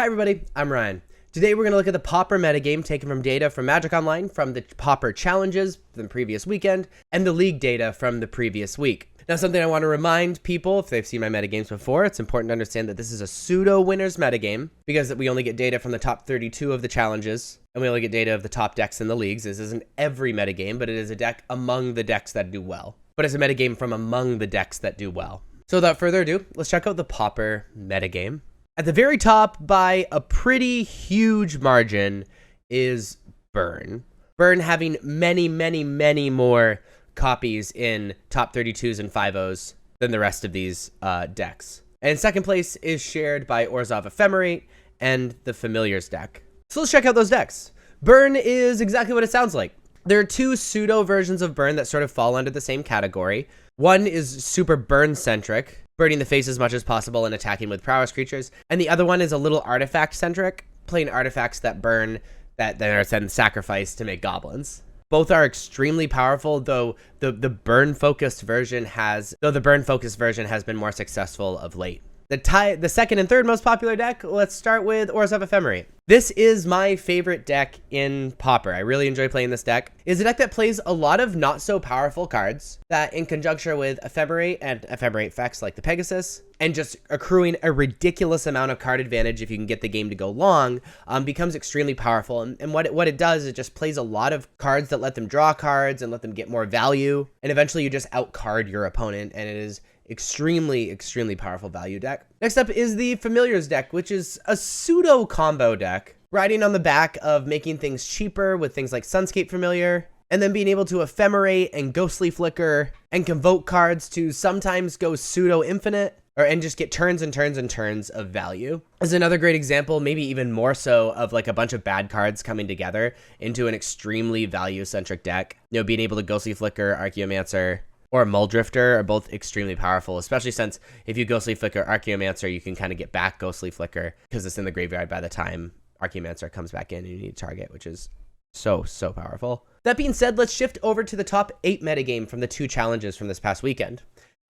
Hi everybody, I'm Ryan. Today we're going to look at the Pauper metagame taken from data from Magic Online from the Pauper challenges from the previous weekend and the league data from the previous week. Now something I want to remind people, if they've seen my metagames before, it's important to understand that this is a pseudo winners metagame because we only get data from the top 32 of the challenges and we only get data of the top decks in the leagues. This isn't every metagame, but it is a deck among the decks that do well. But it's a metagame from among the decks that do well. So without further ado, let's check out the Pauper metagame. At the very top, by a pretty huge margin, is Burn. Burn having many more copies in top 32s and 5-0s than the rest of these decks. And second place is shared by Orzhov Ephemerate and the Familiars deck. So let's check out those decks. Burn is exactly what it sounds like. There are two pseudo versions of Burn that sort of fall under the same category. One is super Burn-centric, burning the face as much as possible and attacking with prowess creatures. And the other one is a little artifact-centric, playing artifacts that burn, that are then sacrificed to make goblins. Both are extremely powerful, though the burn-focused version has been more successful of late. The second and third most popular deck, let's start with Orzhov Ephemerate. This is my favorite deck in Pauper. I really enjoy playing this deck. It's a deck that plays a lot of not so powerful cards that in conjunction with Ephemerate and Ephemerate effects like the Pegasus, and just accruing a ridiculous amount of card advantage if you can get the game to go long, becomes extremely powerful. And what it does is it just plays a lot of cards that let them draw cards and let them get more value. And eventually you just outcard your opponent, and it is extremely powerful value deck. Next up is the Familiars deck, which is a pseudo combo deck, riding on the back of making things cheaper with things like Sunscape Familiar, and then being able to Ephemerate and Ghostly Flicker and convoke cards to sometimes go pseudo infinite, and just get turns and turns of value. This is another great example, maybe even more so, of like a bunch of bad cards coming together into an extremely value-centric deck. You know, being able to Ghostly Flicker, Archaeomancer, or Muldrifter are both extremely powerful, especially since if you Ghostly Flicker Archaeomancer, you can kind of get back Ghostly Flicker because it's in the graveyard by the time Archaeomancer comes back in and you need to target, which is so powerful. That being said, let's shift over to the top 8 metagame from the 2 challenges from this past weekend.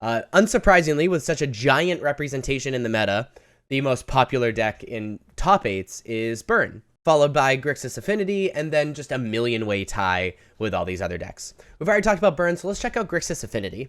Unsurprisingly, with such a giant representation in the meta, the most popular deck in top 8s is Burn, followed by Grixis Affinity, and then just a million-way tie with all these other decks. We've already talked about Burn, so let's check out Grixis Affinity.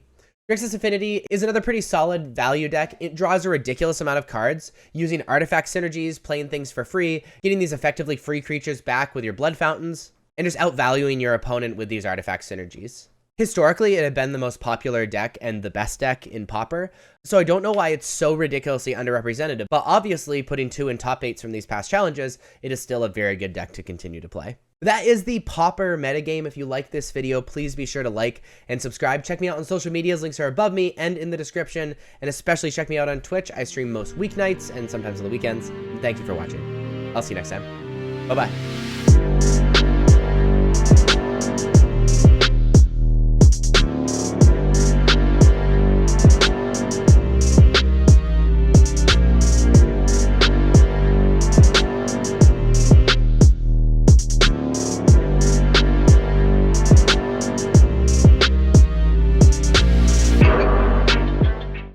Grixis Affinity is another pretty solid value deck. It draws a ridiculous amount of cards, using artifact synergies, playing things for free, getting these effectively free creatures back with your blood fountains, and just outvaluing your opponent with these artifact synergies. Historically, it had been the most popular deck and the best deck in Pauper, so I don't know why it's so ridiculously underrepresented, but obviously putting 2 in top 8s from these past challenges, it is still a very good deck to continue to play. That is the Pauper metagame. If you like this video, please be sure to like and subscribe. Check me out on social medias. Links are above me and in the description, and especially check me out on Twitch. I stream most weeknights and sometimes on the weekends. Thank you for watching. I'll see you next time. Bye-bye.